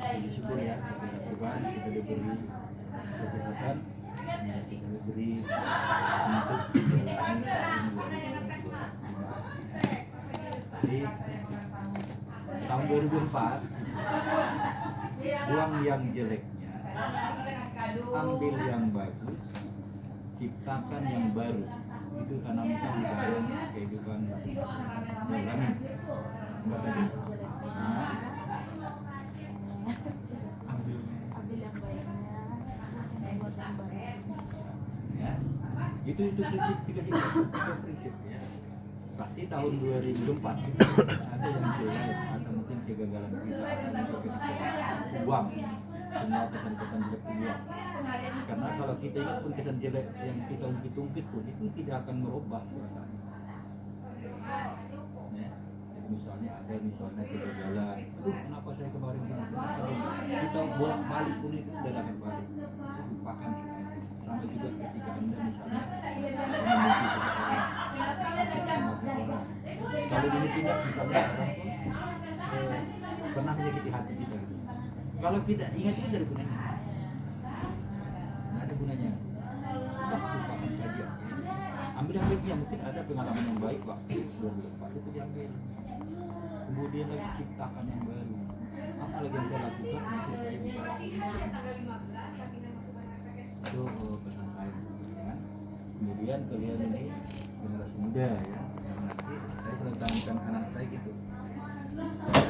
puji syukur ya kepada Tuhan kita diberi kesehatan, kita diberi untuk jadi tahun 2004 buang yang jeleknya, ambil yang bagus, ciptakan yang baru, itu tanamkan di dalam kehidupan masing-masing. Enggak tadi? Nah, ambil yang baiknya, buat yang baik. Ya, itu tiga prinsip ya. Pasti tahun 2004 ada yang jelek, ada mungkin kegagalan kita, kita buang semua kesan-kesan jelek buang. Karena kalau kita ingat pun kesan jelek yang kita ungkit-ungkit pun itu tidak akan merubah perasaan. Ya, jadi misalnya ada kegagalan, kenapa saya kemarin kita bolak-balik pun itu tidak akan balik, lupakan. Sama juga ketika Anda misalnya memiliki seseorang, kalau ini tidak misalnya orang pun pernah menyakiti hati kita gitu. Kalau kita ingat itu dari gunanya, nggak ada gunanya, udah lupakan saja. Ambil yang baiknya, mungkin ada pengalaman yang baik waktu 2004 itu diambil, kemudian lagi ciptakan yang baru. Apa lagi yang saya lakukan untuk saya bisa itu pesan saya ya. Kemudian kalian ini generasi muda ya, nanti saya selalu tanyakan anak saya gitu,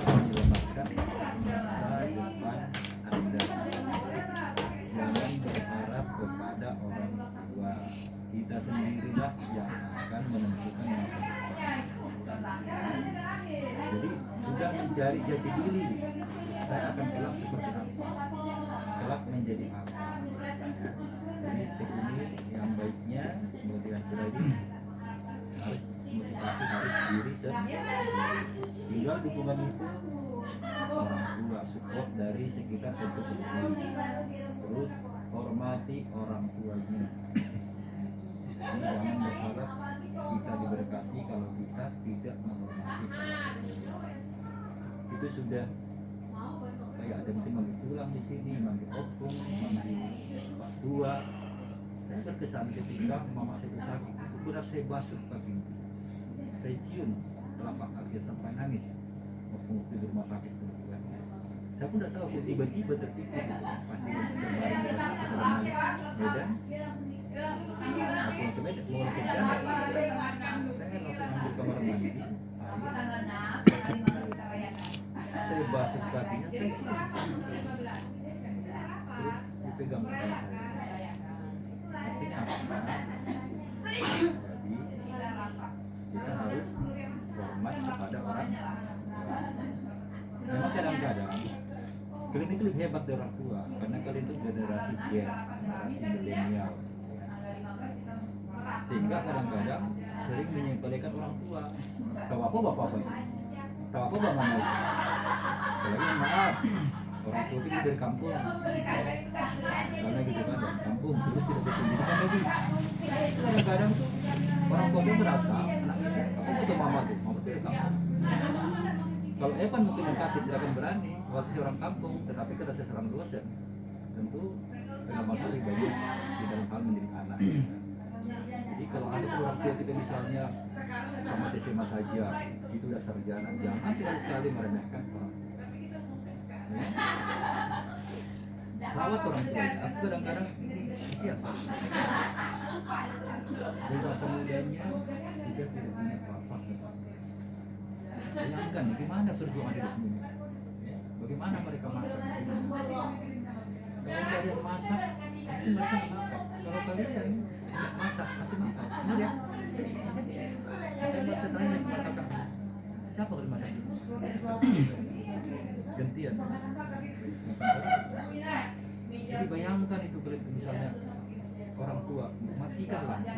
menyelamatkan masa depan Anda, jangan berharap kepada orang tua, kita sendirilah yang akan menentukan masa depan. Jadi sudah mencari jati diri, saya akan kelak seperti apa, kelak menjadi apa. Jadi teknik yang baiknya kemudian lagi harus motivasi, harus diri sendiri. Tinggal dukungan itu orang tua, support dari sekitar untuk terus hormati orang tuanya. Jangan berharap kita diberkati kalau kita tidak menghormati orang tua. Itu sudah kayak ada mungkin manggil tulang di sini, manggil opung, manggil pak tua. Saya terkesan ketika mama saya itu sakit, itu benar saya basuh kaki, saya cium telapak kaki sampai nangis waktu di rumah sakit itu. Saya pun tidak tahu, tiba-tiba terpikir pasti terbaring di rumah sakit dalam Medan. Aku ke Medan mau ke jalan, saya langsung ambil kamar mandi. Saya basuh kakinya, saya cium, terus dipegang tangan saya. Artinya apa? Jadi kita harus hormat kepada orang tua. Memang kadang-kadang kalian itu lebih hebat dari orang tua, karena kalian itu generasi Z, generasi milenial, sehingga kadang-kadang sering menyepelekan orang tua. Tahu apa bapak apa itu? Tahu apa bapak mama itu? Apalagi maaf, orang tua itu dari kampung, karena gitu kan dari kampung, terus tidak berpendidikan lagi. Kadang-kadang tuh orang tua itu merasa anaknya, apa itu mama tuh dari kampung. Kalau Evan mungkin negatif tidak akan berani, waktu seorang kampung, tetapi karena saya seorang dosen, tentu tidak masalah lebih banyak di dalam hal mendidik anak. Jadi kalau ada orang tua kita misalnya tamat SMA saja, itu udah sarjana, jangan sekali-sekali meremehkan orang tua. Rawat orang tua. Aku kadang-kadang siap. Di masa mudanya sudah tidak punya apa-apa. Bayangkan bagaimana perjuangan hidup ini. Bagaimana mereka makan. Kalau kalian masak, itu mereka makan. Kalau kalian tidak masak, masih makan. Kemudian, saya mau tanya kepada kakak, siapa kalau masak itu? Gantian. Jadi bayangkan itu misalnya orang tua matikan lampu,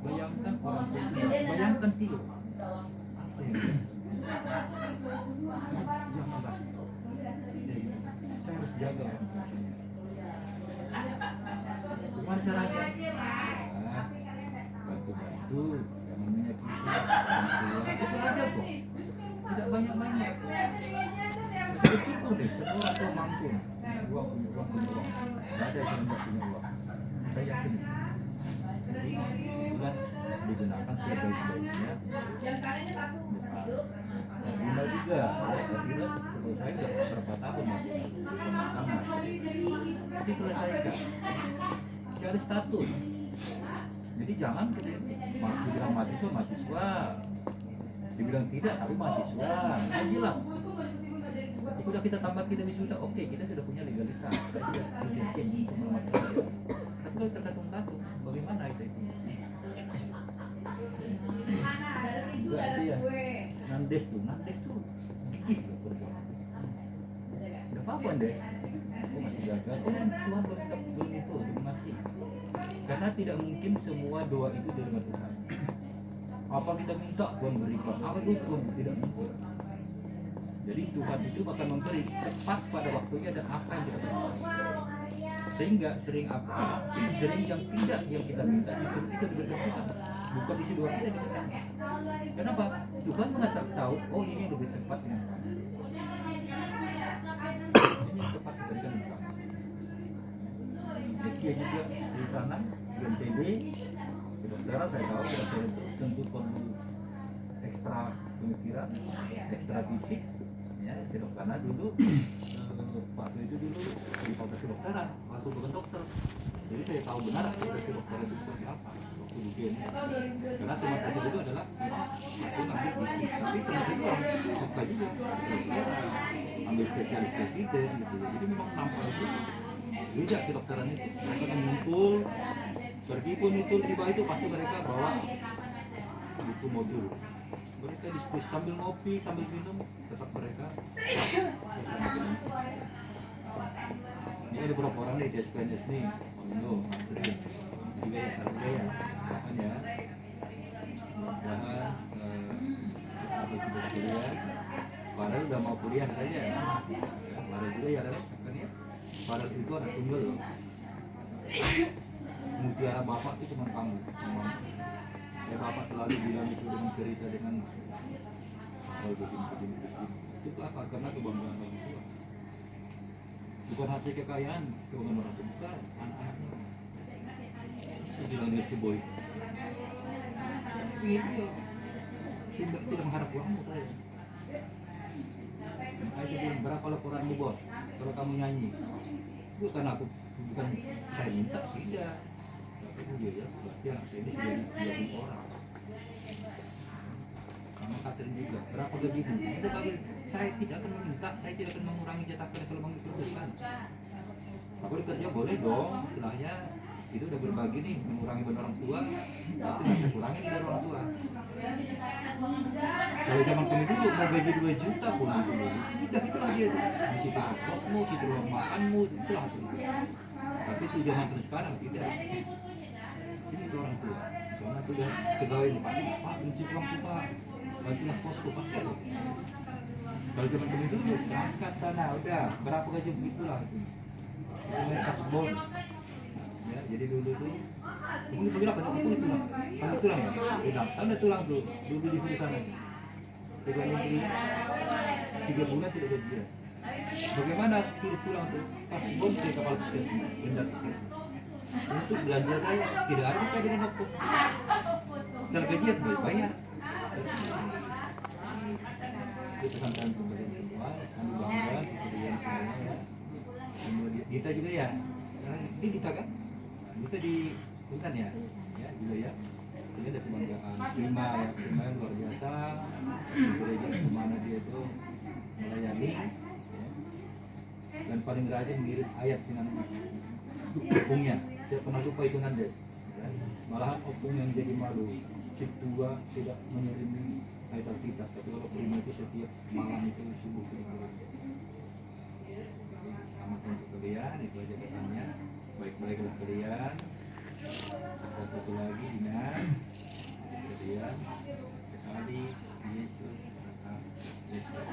bayangkan orang tua itu, bayangkan Tio, apa yang janganlah, saya harus jaga orang tua saya. Gimana caranya? Nah, bantu-bantu, jangan menyakiti orang tua, itu aja kok, tidak banyak-banyak. Bersyukur deh, orang tua mampu, uang punya uang, nggak ada yang tidak punya uang. Saya yakin. Jadi itulah digunakan sebaik-baiknya. Bunda juga, Bunda kalau saya udah berapa tahun masih rumah tangga, tapi selesaikan. Cari status. Jadi jangan dibilang mahasiswa, dibilang tidak tapi mahasiswa, kan jelas. Jika udah kita tambah kita wisuda, oke kita sudah punya legalitas, kita sudah siap untuk melakukan kerja. Tapi kalau tergantung bagaimana itu? Juga itu ya, nandes tuh gigih loh berjuang. Udah apa Andes? Oh masih gagal. Oh Tuhan belum itu belum ngasih. Karena tidak mungkin semua doa itu dari Tuhan. Apa kita minta Tuhan berikan? Apa itu Tuhan tidak mungkin. Jadi Tuhan itu akan memberi tepat pada waktunya dan apa yang kita minta. Sehingga sering yang tidak yang kita minta itu diberikan Tuhan. Bukan isi doa kita diminta. Kenapa? Tuhan mengatakan tahu, oh ini lebih tepat dengan kamu. Ini yang tepat diberikan Tuhan. Dia juga di sana di NTB kedokteran saya tahu kedokteran itu tentu perlu ekstra pemikiran, ekstra fisik ya karena dulu waktu itu dulu di fakultas kedokteran waktu bukan dokter jadi saya tahu benar fakultas kedokteran itu seperti apa waktu UGM karena teman saya dulu adalah aku ngambil fisik tapi teman itu orang suka juga kedokteran ambil spesialis presiden gitu jadi memang nampak itu beda kedokteran itu mereka kan ngumpul pergi pun itu tiba itu pasti mereka bawa itu modul mereka diskusi sambil ngopi sambil minum tetap mereka ini ada beberapa orang nih di SPNS nih Indo juga ya salah ya makanya mudah-mudahan sampai sudah kuliah padahal udah mau kuliah saja ya padahal juga ya ada kan ya padahal itu anak tunggal loh mutiara bapak itu cuma kamu ya bapak selalu bilang itu dengan cerita dengan begini itu apa karena kebanggaan orang tua bukan hati kekayaan kebanggaan orang tua bukan anak-anaknya saya bilangnya si boy itu si mbak tidak mengharap uangmu saya makanya saya bilang berapa laporanmu bos kalau kamu nyanyi bukan aku bukan saya minta tidak tapi dia ya berarti anak saya ini jadi orang sama Catherine juga berapa gajimu udah bagi saya tidak akan meminta saya tidak akan mengurangi jatah kerja kalau mengusulkan aku kerja boleh dong istilahnya itu udah berbagi nih mengurangi beban orang tua tapi masih kurangin dari orang tua kalau zaman kami dulu mau gaji 2 juta pun dulu udah itulah dia di situ kosmo situ ruang makanmu itulah itu tapi itu zaman terus sekarang tidak sini itu orang tua soalnya aku udah pegawai bupati pak benci pulang tuh pak bantulah posko pasti ada kalau zaman kami dulu berangkat sana udah berapa gaji begitulah itu mereka sebon ya jadi dulu tuh ibu berapa itu tulang kamu tulang ya tulang ada tulang tuh dulu di sini sana tiga negeri 3 bulan tidak gajian bagaimana tulang tuh pas bon ke kapal puskesmas benda puskesmas untuk belanja saya tidak ada kita dengan waktu dan gajian bayar itu pesan-pesan untuk kalian semua kami bangga kalian semua ya kemudian kita juga ya ini kita kan kita di Punten ya juga ya ini ada kebanggaan Prima yang luar biasa gereja kemana dia itu melayani ya. Dan paling rajin ngirim ayat dengan opungnya tidak pernah lupa itu Nandes ya. Malahan opung yang jadi malu si tua tidak mengirim ayat Alkitab tapi kalau Prima itu setiap malam itu subuh sama untuk kalian itu aja pesannya baik-baiklah kalian satu lagi ingat kalian sekali Yesus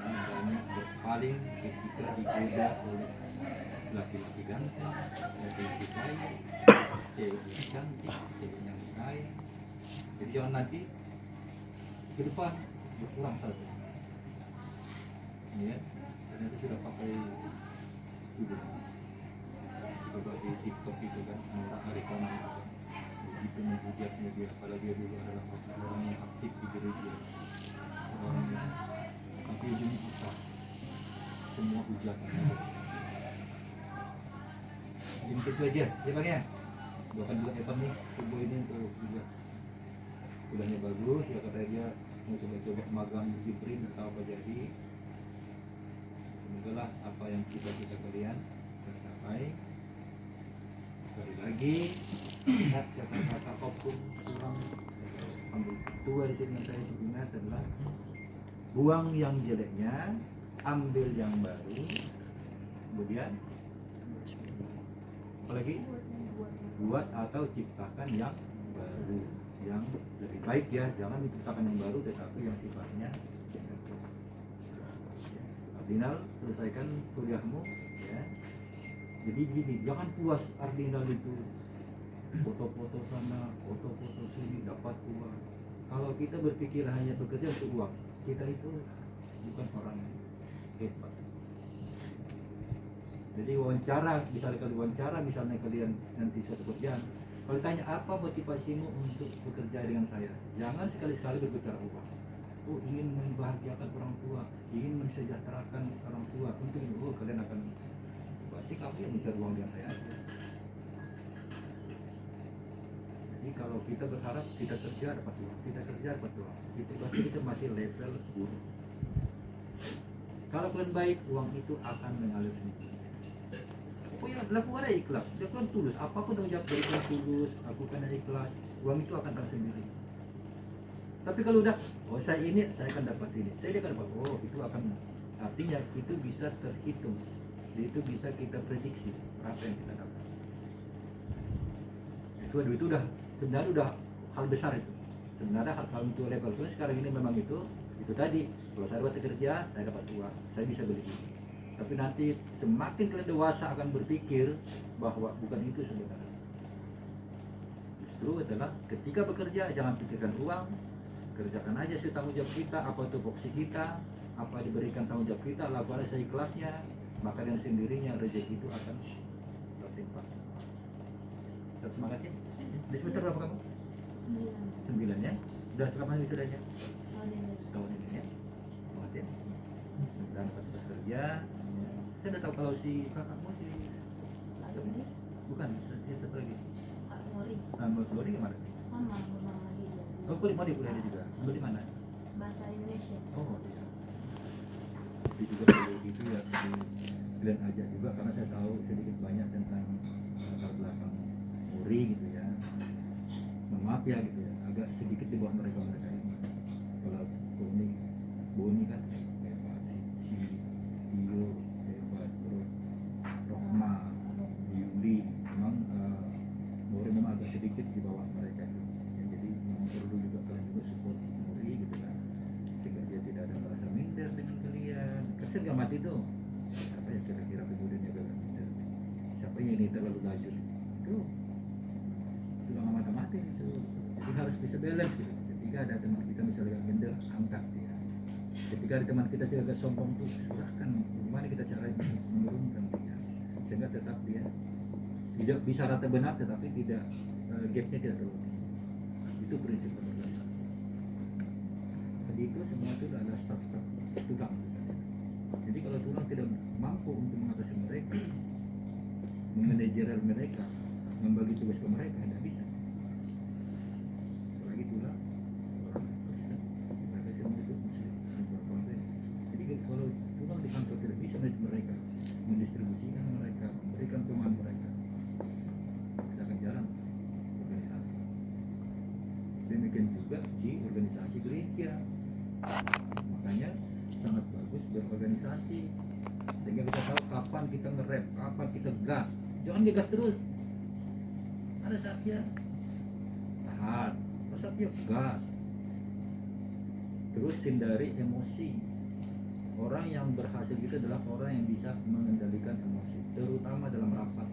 banyak berpaling ketika digoda oleh laki-laki ganteng, laki-laki kaya, cewek yang cantik, cewek yang kaya. Jadi jangan nanti ke depan berkurang satu. Ya, ternyata sudah pakai itu coba di TikTok itu kan orang rekaman begitu menghujatnya dia, apalagi dia dulu adalah orang yang aktif di gereja, orang yang tapi ujungnya apa, semua hujatan. Ini itu aja ya bang ya, doakan juga Evan nih subuh ini untuk juga bulannya bagus ya, kata dia mau coba-coba magang di Jibrin atau apa, jadi semoga lah apa yang kita kalian tercapai. Sekali lagi ingat kata-kata apapun kurang ambil tua di sini yang saya ingat adalah buang yang jeleknya, ambil yang baru, kemudian apalagi buat atau ciptakan yang baru yang lebih baik ya, jangan diciptakan yang baru tetapi yang sifatnya Ardinal, selesaikan kuliahmu ya. Jadi gini, jangan puas Ardinal itu foto-foto sana, foto-foto sini dapat uang. Kalau kita berpikir hanya bekerja untuk uang, kita itu bukan orang hebat. Jadi wawancara, misalnya kalian nanti suatu pekerjaan, kalau ditanya apa motivasimu untuk bekerja dengan saya, jangan sekali-sekali berbicara uang. Oh, ingin membahagiakan orang tua, ingin mensejahterakan orang tua, untuk itu kalian akan, berarti kamu yang mencari uang dengan saya. Jadi kalau kita berharap kita kerja dapat uang, itu berarti kita masih level guru. Kalau kalian baik, uang itu akan mengalir sendiri. Oh ya, lakukan aja ikhlas, lakukan tulus, apapun tanggung jawab berikan tulus, lakukan aja ikhlas, uang itu akan datang sendiri. Tapi kalau udah, oh saya ini, saya akan dapat ini, saya akan dapat, oh itu akan, artinya itu bisa terhitung, itu bisa kita prediksi berapa yang kita dapat. Itu udah, sebenarnya udah hal besar itu. Sebenarnya hal untuk level itu sekarang ini memang itu tadi, kalau saya dapat kerja, saya dapat uang, saya bisa beli ini. Tapi nanti semakin kalian dewasa akan berpikir bahwa bukan itu sebenarnya. Justru adalah ketika bekerja jangan pikirkan uang, kerjakan aja sih tanggung jawab kita, apa itu voksi kita, apa diberikan tanggung jawab kita, lakukan seikhlasnya, maka dengan sendirinya rezeki itu akan tertimpa. Tetap semangat ya. Di semester berapa kamu? 9 ya. Sudah kapan wisudanya? Tahun ini ya. Semangat ya. Semoga dapat kerja. Saya udah tahu kalau si kakakmu bukan, dia satu lagi. Glory gimana? Sama memang lagi. Oh, mau dia kuliah juga. Ambil di mana? Bahasa Indonesia. Oh, iya. Jadi juga kalau gitu ya, kalian ajak juga karena saya tahu sedikit banyak tentang latar belakang Muri gitu ya. Mohon maaf ya gitu ya, agak sedikit di bawah mereka ini. Kalau Boni kan hebat, si Dio hebat, terus Rohma, Yuli, memang Muri memang agak sedikit di bawah mereka itu. Ya, jadi memang perlu juga kalian juga support Muri gitu kan, sehingga dia tidak ada merasa minder dengan kalian. Kan nggak mati tuh. Siapa yang kira-kira kemudian agak minder? Siapa yang ini terlalu laju? Itu sudah nggak mati-mati itu. Jadi harus bisa balance gitu. Ketika ada teman kita misalnya minder, angkat dia. Ketika ada teman kita agak sombong tuh, silahkan gimana kita caranya menurunkan dia, sehingga tetap dia tidak bisa rata benar, tetapi tidak gapnya tidak terlalu tinggi. Itu prinsip organisasi. Jadi itu semua itu ada staf-staf tulang. Jadi kalau tulang tidak mampu untuk mengatasi mereka, memanajeral mereka, membagi tugas ke mereka, tidak bisa. Apalagi tulang orang Kristen, mereka semua itu Muslim. Jadi kalau tulang di kantor tidak bisa manage mereka, mendistribusikan mereka, memberikan pemahaman mereka, kita akan jarang organisasi. Demikian juga di organisasi gereja. Makanya sangat bagus berorganisasi, sehingga kita tahu kapan kita ngerem, kapan kita gas. Jangan gas terus. Ada saatnya tahan, ada saatnya gas. Terus hindari emosi. Orang yang berhasil itu adalah orang yang bisa mengendalikan emosi, terutama dalam rapat.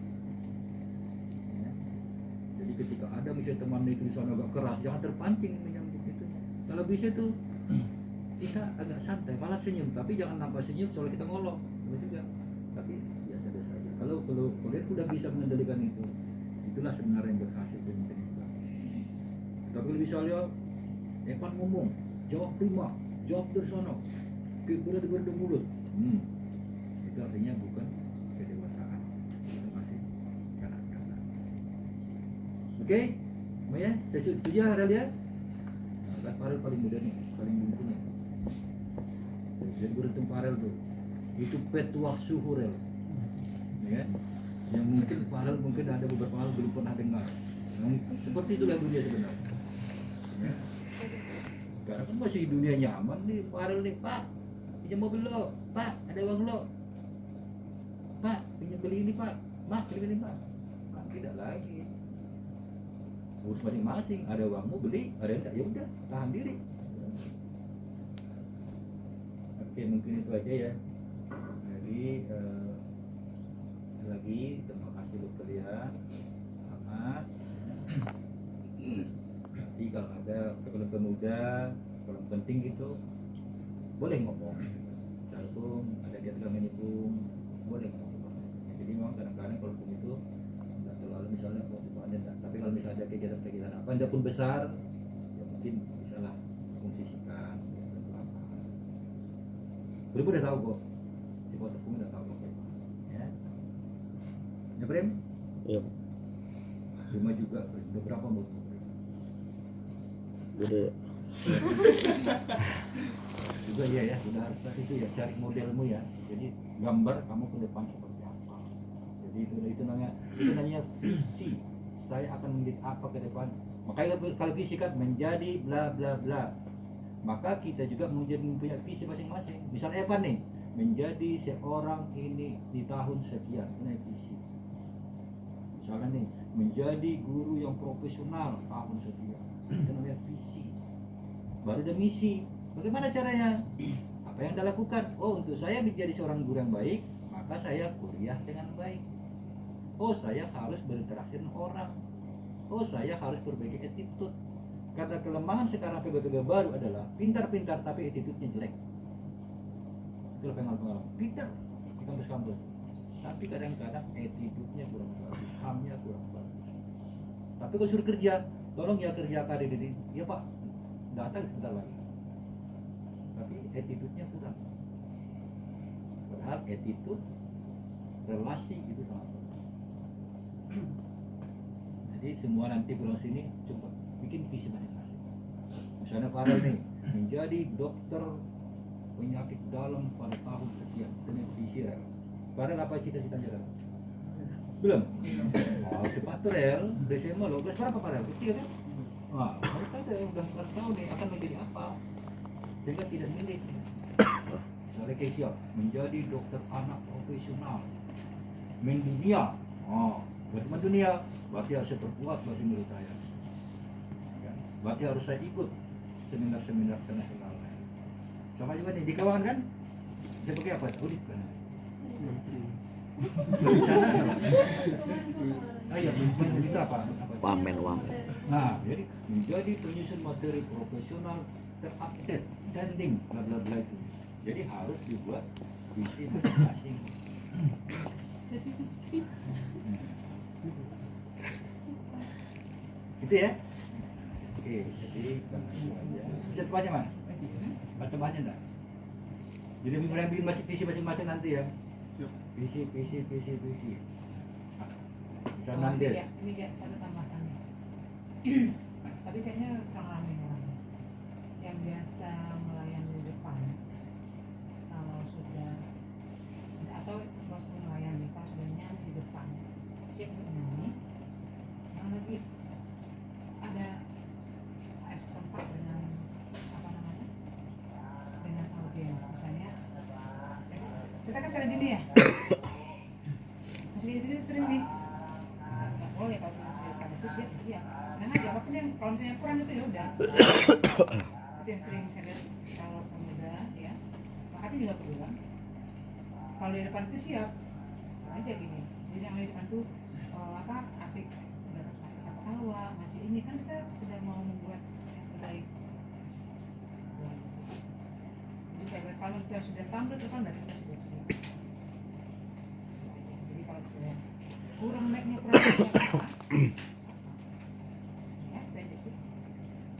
Ya. Jadi ketika ada misalnya teman itu misalnya agak keras, jangan terpancing menyambut itu. Kalau bisa tuh kita agak santai, malah senyum, tapi jangan nampak senyum soalnya kita ngolok. boleh juga, tapi biasa-biasa aja. Kalau kalian udah bisa mengendalikan itu, itulah sebenarnya yang berhasil pemimpin yang bagus. Tapi kalau misalnya Evan ngomong, jawab prima, jawab dari sana, berada mulut, itu artinya bukan kedewasaan, itu masih kanak-kanak. Oke, Maya, saya setuju ya Adelia. Nah, kan Farel paling muda nih, paling mumpuni. Jadi beruntung Farel tuh, itu petuah suhu rel, ya, yang mungkin Farel mungkin ada beberapa hal belum pernah dengar. Nah, seperti itulah dunia sebenarnya. Ya. Karena kan masih dunia nyaman nih, Farel nih, Pak, pinjam mobil lo, Pak, ada uang lo, Pak, pinjam beli ini Pak, Mas, beli ini Pak. Nah, tidak lagi. Urus masing-masing, ada uangmu beli, ada yang enggak, ya udah, tahan diri. Oke, mungkin itu aja ya. Jadi lagi terima kasih buat kalian, selamat. Nanti kalau ada kalau pemuda, kalau penting gitu, boleh ngomong. Walaupun ada di atas ini pun boleh ngomong. Jadi memang kadang-kadang kalau pun itu nggak terlalu misalnya tapi kalau misalnya ada kegiatan apa, anda pun besar, ya mungkin bisalah konsisikan. Beliau udah tahu kok, si foto pun udah tahu kok, ya. Ya Prem? Iya. Cuma juga udah berapa motor? Udah. Juga iya ya, udah harus itu ya, cari modelmu ya. Jadi gambar kamu ke depan seperti apa. Jadi itu namanya visi. Saya akan menjadi apa ke depan. Makanya kalau visi kan menjadi bla bla bla. Maka kita juga punya visi masing-masing. Misal Evan nih, menjadi seorang ini di tahun sekian, punya visi. Misalnya nih, menjadi guru yang profesional tahun sekian, itu namanya visi. Baru ada misi. Bagaimana caranya? Apa yang Anda lakukan? Oh, untuk saya menjadi seorang guru yang baik, maka saya kuliah dengan baik. Oh, saya harus berinteraksi dengan orang. Oh, saya harus perbaiki attitude. Karena kelemahan sekarang PBB baru adalah pintar-pintar tapi attitude-nya jelek. Itu pengalaman. Pintar di kampus-kampus, tapi kadang-kadang attitude-nya kurang bagus, hamnya kurang bagus. Tapi kalau suruh kerja, tolong ya kerja karir ini. Ya Pak, datang sebentar lagi. Tapi attitude-nya kurang. Padahal attitude, relasi itu sangat penting. Jadi semua nanti pulang sini coba bikin visi masing-masing. Misalnya Farel nih menjadi dokter penyakit dalam pada tahun sekian dengan visi Rel. Farel apa cita-citanya Rel? Belum? Oh, cepat tuh Rel. SMA lo, kelas berapa Farel? Kelas 3 kan? Wah, harus ada udah tahu nih akan menjadi apa, sehingga tidak milik. Misalnya Kesia menjadi dokter anak profesional, mendunia. Oh, buat dunia, berarti harus perkuat berarti menurut saya. Berarti harus saya ikut seminar-seminar internasional. Sama juga nih di kawan kan, saya pakai apa? Audit kan? Berencana apa? Ayo, kita apa? Wamen. Nah, jadi menjadi penyusun materi profesional terupdate, trending, bla bla bla itu. Jadi harus dibuat visi masing-masing. Gitu ya. Oke, jadi bisa tebaknya mana? Tebaknya enggak? Jadi bikin masih visi masing-masing nanti ya. Visi. Bisa nandes. Ini satu tambahkan. Tapi kayaknya kurang ramai orang yang biasa melayani di depan. Kalau sudah atau bos melayani, kalau sudah nyanyi di depan, siap untuk nyanyi. Yang lagi ada es kontak dengan apa namanya, dengan audiens misalnya. Kita kan sering gini ya. Masih gini sering nih. Nggak boleh kalau kita sudah pada itu siap. Karena aja apapun yang kalau misalnya kurang itu ya udah. Itu yang sering saya lihat kalau pemuda ya. Makanya juga berulang. Kalau di depan itu siap aja gini. Jadi yang di depan tuh asik ketawa, masih ini kan kita sudah mau membuat yang terbaik. Jadi kalau kita sudah tampil depan berarti kita sudah siap. kayaknya pernah lihat. Ya, tadi sih.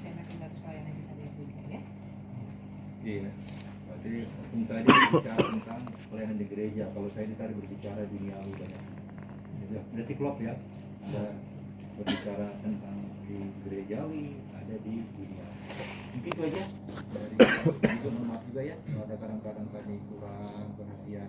Saya makin lihat sekalian yang kita lihat dulu ya. Iya. Berarti Om tadi bicara tentang pelayanan di gereja. Kalau saya ini tadi berbicara duniawi banyak. Berarti klop ya. Ada berbicara tentang di gerejawi, ada di dunia. Mungkin itu aja dari juga mohon maaf juga ya kalau ada kadang-kadang kami kurang perhatian